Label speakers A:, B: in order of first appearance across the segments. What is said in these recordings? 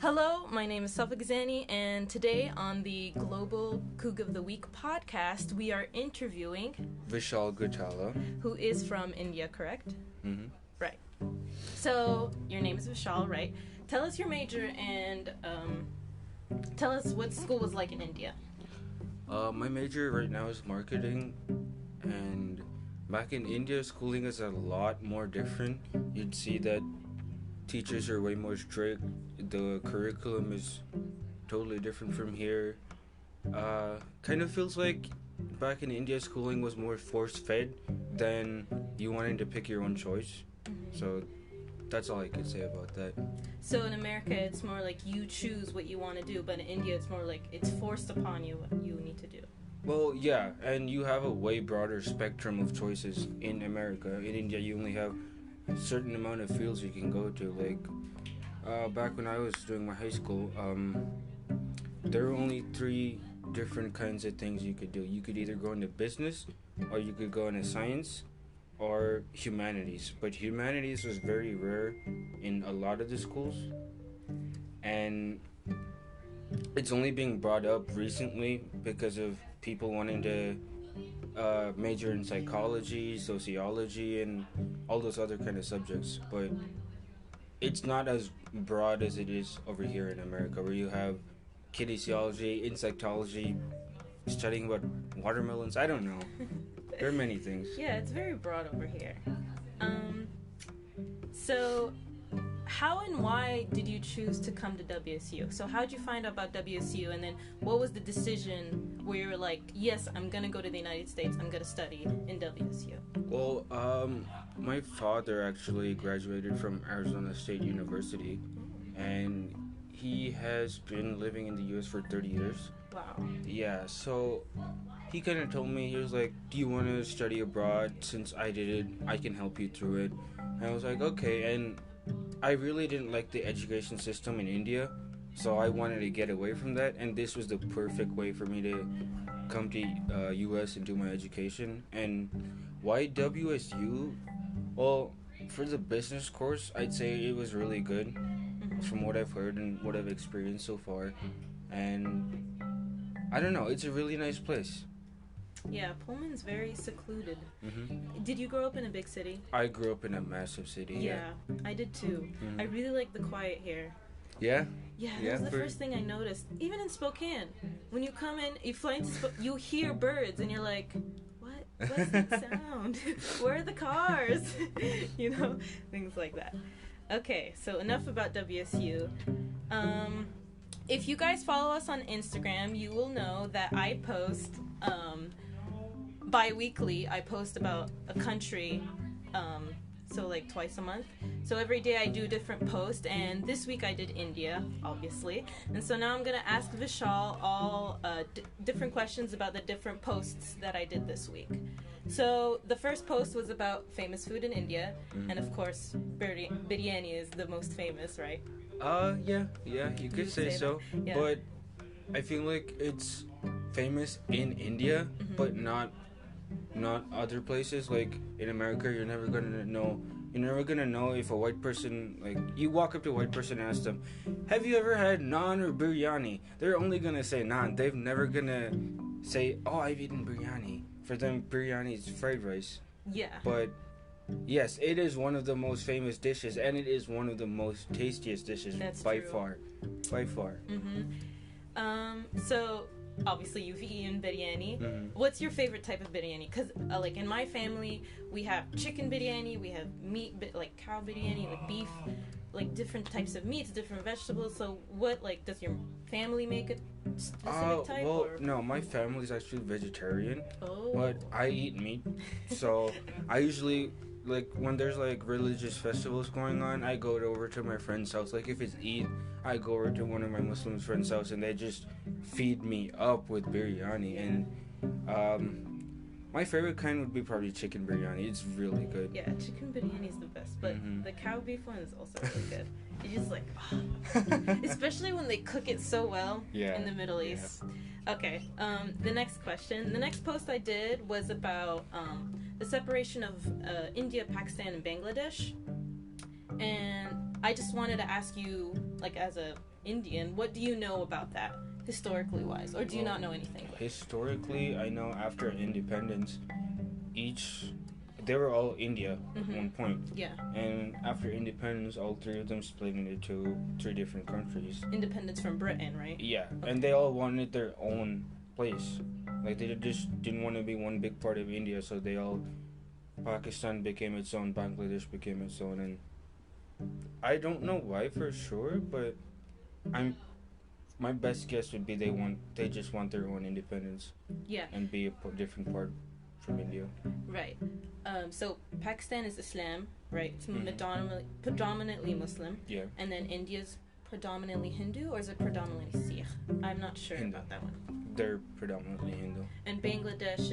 A: Hello, my name is Suffolk Zani, and today on the Global Coug of the Week podcast, we are interviewing
B: Vishal Gujala.
A: Who is from India, correct?
B: Mm-hmm.
A: Right. So, your name is Vishal, right? Tell us your major and tell us what school was like in India.
B: My major right now is marketing, and back in India, schooling is a lot more different. You'd see that teachers are way more strict. The curriculum is totally different from here. Kind of feels like back in India, schooling was more force-fed than you wanting to pick your own choice.
A: Mm-hmm.
B: So that's all I could say about that.
A: So in America, it's more like you choose what you want to do, but in India, it's more like it's forced upon you what you need to do.
B: Well, yeah, and you have a way broader spectrum of choices in America. In India, you only have a certain amount of fields you can go to. Like, back when I was doing my high school, there were only 3 different kinds of things you could do. You could either go into business, or you could go into science, or humanities. But humanities was very rare in a lot of the schools, and it's only being brought up recently because of people wanting to major in psychology, sociology, and all those other kind of subjects. But it's not as broad as it is over here in America, where you have kinesiology, insectology, studying about watermelons. I don't know. There are many things.
A: Yeah, it's very broad over here. So how and why did you choose to come to WSU? So how did you find out about WSU, and then what was the decision where you were like, yes, I'm going to go to the United States, I'm going to study in WSU?
B: Well, my father actually graduated from Arizona State University, and he has been living in the U.S. for 30 years.
A: Wow.
B: Yeah, so he kind of told me, he was like, do you want to study abroad? Since I did it, I can help you through it. And I was like, okay, and I really didn't like the education system in India, so I wanted to get away from that, and this was the perfect way for me to come to U.S. and do my education. And why WSU? Well, for the business course, I'd say it was really good from what I've heard and what I've experienced so far. And I don't know, it's a really nice place.
A: Yeah, Pullman's very secluded.
B: Mm-hmm.
A: Did you grow up in a big city?
B: I grew up in a massive city.
A: Yeah, I did too.
B: Mm-hmm.
A: I really like the quiet here.
B: Yeah?
A: Yeah, that was the first thing I noticed. Even in Spokane, when you come in, you fly into you hear birds, and you're like, what? What's that sound? Where are the cars? You know, things like that. Okay, so enough about WSU. If you guys follow us on Instagram, you will know that I post bi-weekly. I post about a country, so like twice a month. So every day I do a different post, and this week I did India, obviously. And so now I'm going to ask Vishal all different questions about the different posts that I did this week. So the first post was about famous food in India, and of course biryani is the most famous, right?
B: Yeah, you could say so.
A: Yeah.
B: But I feel like it's famous in India, but not other places. Like in America, you're never gonna know if a white person, like, you walk up to a white person and ask them, have you ever had naan or biryani? They're only gonna say naan. They're never gonna say, oh, I've eaten biryani. For them, biryani is fried rice.
A: Yeah.
B: But yes, it is one of the most famous dishes, and it is one of the most tastiest dishes.
A: That's
B: by
A: true.
B: By far.
A: So obviously you've eaten biryani. What's your favorite type of biryani? Because like in my family, we have chicken biryani, we have meat, like cow biryani, like beef, like different types of meats, different vegetables. So what, like, does your family make a specific type?
B: Well,
A: or?
B: no, my family's actually vegetarian,
A: Oh.
B: but I eat meat. So I usually, like, when there's like religious festivals going on, I go over to my friend's house. Like if it's Eid, I go over to one of my Muslim friends' house, and they just feed me up with biryani. And my favorite kind would be probably chicken biryani. It's really good.
A: Yeah, chicken biryani is the best, but the cow beef one is also really good. You're just like, especially when they cook it so well in the Middle East. Okay, the next question. The next post I did was about the separation of India, Pakistan, and Bangladesh. And I just wanted to ask you, like, as a Indian. What do you know about that, historically wise? Or do you not know anything?
B: Historically, I know after independence, they were all India at one point.
A: Yeah.
B: And after independence, all three of them split into three different countries.
A: Independence from Britain, right?
B: Yeah,
A: Okay.
B: and they all wanted their own place. Like, they just didn't want to be one big part of India, so Pakistan became its own, Bangladesh became its own, and I don't know why for sure, but my best guess would be they just want their own independence.
A: Yeah.
B: And be a different part from India.
A: Right. So Pakistan is Islam, right? It's predominantly Muslim.
B: Yeah.
A: And then India's predominantly Hindu, or is it predominantly Sikh? I'm not sure
B: Hindu.
A: about that one.
B: They're predominantly Hindu.
A: And Bangladesh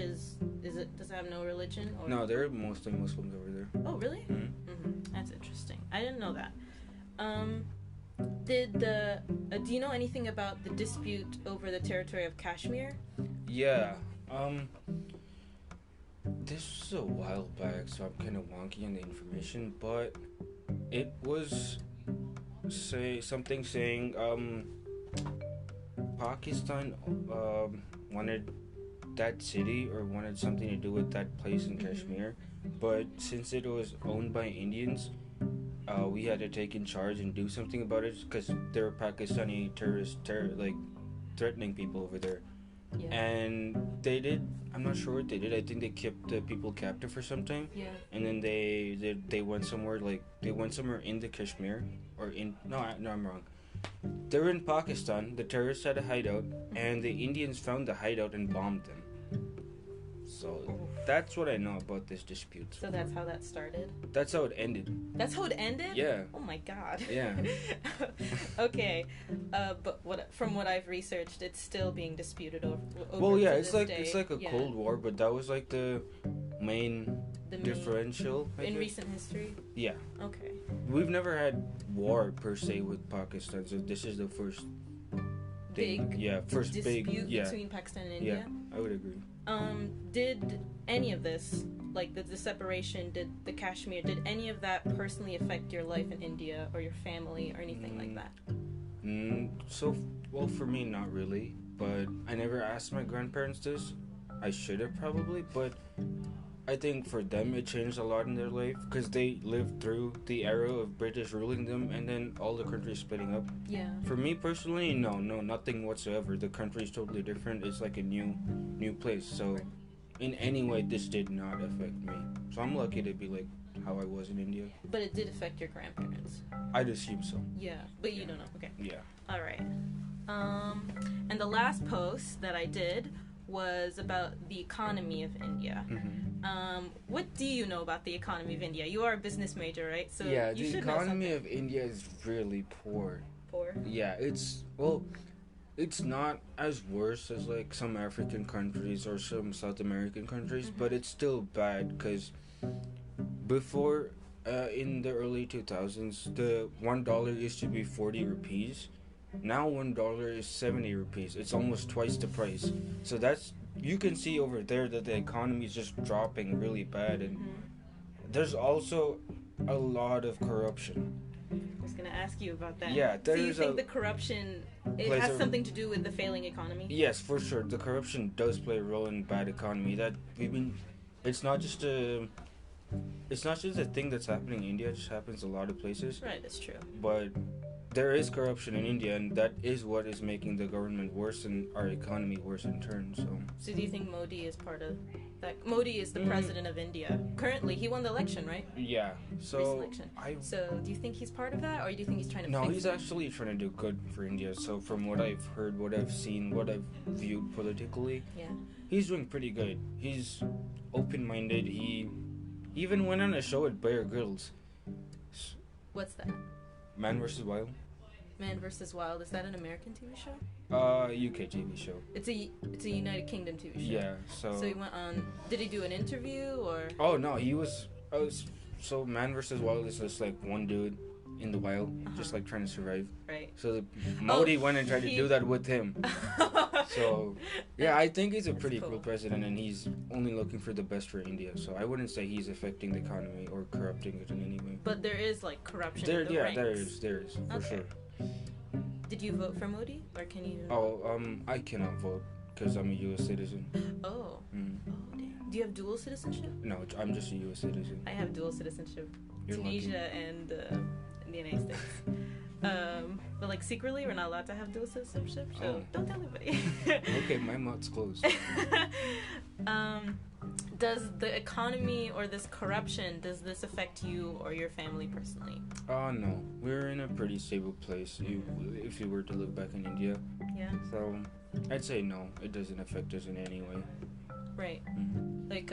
A: does it have no religion? Or?
B: No, they're mostly Muslims over there.
A: Oh, really?
B: Mm-hmm.
A: That's interesting. I didn't know that. Do you know anything about the dispute over the territory of Kashmir?
B: Yeah. This was a while back, so I'm kind of wonky on the information, but it was something saying Pakistan wanted that city or wanted something to do with that place in Kashmir, but since it was owned by Indians, we had to take in charge and do something about it because there were Pakistani terrorists threatening people over there.
A: Yeah.
B: And they did. I'm not sure what they did. I think they kept the people captive for some time.
A: Yeah.
B: And then they went somewhere in the Kashmir I'm wrong. They were in Pakistan. The terrorists had a hideout, and the Indians found the hideout and bombed them. So that's what I know about this dispute.
A: So that's how that started?
B: That's how it ended.
A: That's how it ended?
B: Yeah.
A: Oh my god.
B: Yeah.
A: Okay. But from what I've researched, it's still being disputed over
B: Well, yeah,
A: to
B: it's
A: this
B: like
A: day.
B: a Cold War, but that was like the main differential
A: in recent history.
B: Yeah.
A: Okay.
B: We've never had war per se with Pakistan, so this is the first thing. First
A: dispute
B: big
A: between Pakistan and India.
B: Yeah, I would agree.
A: Did any of this, like the separation, did any of that personally affect your life in India or your family or anything like that?
B: For me, not really. But I never asked my grandparents this. I should have probably, but I think for them it changed a lot in their life because they lived through the era of British ruling them and then all the countries splitting up.
A: Yeah.
B: For me personally, no, nothing whatsoever. The country is totally different. It's like a new place. So in any way, this did not affect me. So I'm lucky to be like how I was in India.
A: But it did affect your grandparents.
B: I'd assume so.
A: Yeah, but you don't know. Okay.
B: Yeah.
A: All right. And the last post that I did was about the economy of India. What do you know about the economy of India? You are a business major, right? So
B: yeah,
A: you
B: the
A: should know
B: economy of India is really poor.
A: Poor?
B: Yeah, it's not as worse as like some African countries or some South American countries, but it's still bad because before, in the early 2000s, the $1 used to be 40 rupees. Now $1 is 70 rupees. It's almost twice the price. So you can see over there that the economy is just dropping really bad, and there's also a lot of corruption.
A: I was gonna ask you about that.
B: Yeah,
A: so you think the corruption has something to do with the failing economy?
B: Yes, for sure. The corruption does play a role in bad economy. It's not just a thing that's happening in India. It just happens a lot of places.
A: Right, that's true.
B: But there is corruption in India, and that is what is making the government worse and our economy worse in turn. So
A: do you think Modi is part of that? Modi is the president of India. Currently, he won the election, right?
B: Yeah. So
A: recent election. So do you think he's part of that, or do you think he's trying to?
B: No, he's actually trying to do good for India. So from what I've heard, what I've seen, what I've viewed politically, he's doing pretty good. He's open-minded. He even went on a show with Bear Grylls.
A: What's that?
B: Man vs. Wild.
A: Man vs. Wild. Is that an American TV show?
B: UK TV show.
A: It's a United Kingdom TV show.
B: Yeah. So
A: he went on. Did he do an interview or?
B: Oh no, he was. So Man vs. Wild is just like one dude in the wild, just like trying to survive.
A: Right.
B: So Modi went and tried to do that with him. So yeah, I think he's a pretty cool president, and he's only looking for the best for India. So I wouldn't say he's affecting the economy or corrupting it in any way.
A: But there is like corruption.
B: There
A: in the ranks.
B: there is for sure.
A: Did you vote for Modi, or can you?
B: Oh, I cannot vote because I'm a U.S. citizen.
A: Oh.
B: Mm.
A: Oh, dang. Do you have dual citizenship?
B: No, I'm just a U.S. citizen.
A: I have dual citizenship.
B: You're
A: Tunisia and the United States. But like secretly, we're not allowed to have dual citizenship, so don't tell anybody.
B: Okay, my mouth's closed.
A: Does the economy or this corruption, does this affect you or your family personally?
B: No, we're in a pretty stable place. If you were to live back in India,
A: Yeah.
B: so I'd say no, it doesn't affect us in any way.
A: Right.
B: Mm-hmm.
A: Like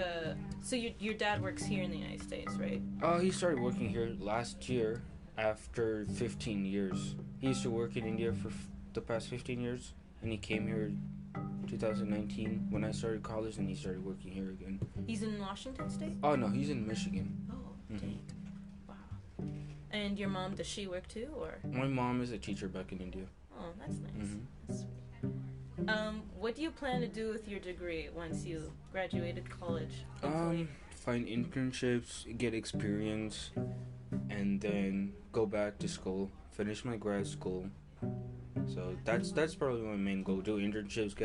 A: so your dad works here in the United States, right?
B: He started working here last year after 15 years. He used to work in India for the past 15 years, and he came here 2019 when I started college, and he started working here again.
A: He's in Washington State?
B: Oh no, he's in Michigan.
A: Oh, dang. Wow. And your mom, does she work too, or?
B: My mom is a teacher back in India.
A: Oh, that's nice.
B: Mm-hmm.
A: That's sweet. What do you plan to do with your degree once you graduated college? Hopefully?
B: Find internships, get experience, and then go back to school, finish my grad school. So that's probably my main goal. Do internships,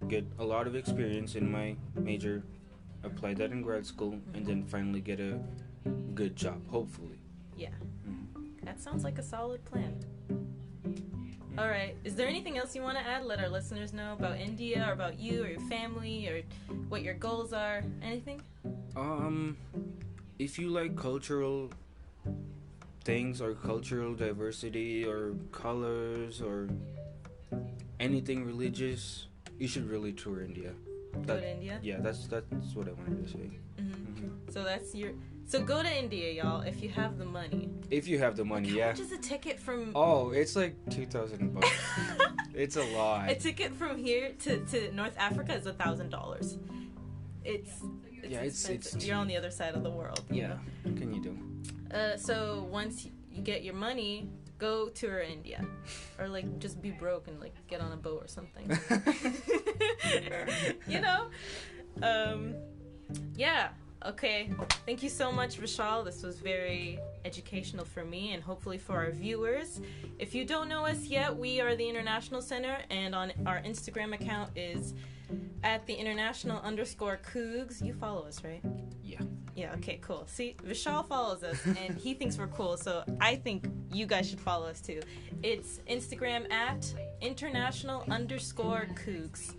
B: get a lot of experience in my major, apply that in grad school, and then finally get a good job, hopefully.
A: Yeah.
B: Mm-hmm.
A: That sounds like a solid plan. All right. Is there anything else you want to add? Let our listeners know about India or about you or your family or what your goals are. Anything?
B: If you like cultural things or cultural diversity or colors or anything religious, you should really tour India.
A: Go to India?
B: Yeah, that's what I wanted to say.
A: Mm-hmm. So go to India, y'all, if you have the money.
B: If you have the money,
A: How
B: yeah.
A: much is a ticket from...
B: Oh, it's like $2,000. It's a lot.
A: A ticket from here to North Africa is $1,000. It's expensive. You're on the other side of the world.
B: Yeah. What can you do?
A: So once you get your money, go tour India, or like just be broke and like get on a boat or something. You know. Yeah. Okay. Thank you so much, Vishal. This was very educational for me and hopefully for our viewers. If you don't know us yet, we are the International Center, and on our Instagram account is at the international_Cougs. You follow us, right?
B: Yeah.
A: Yeah, okay, cool. See, Vishal follows us, and he thinks we're cool, so I think you guys should follow us, too. It's Instagram at international_Cougs.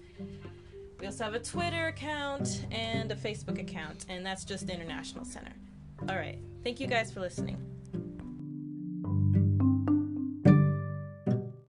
A: We also have a Twitter account and a Facebook account, and that's just International Center. All right. Thank you guys for listening.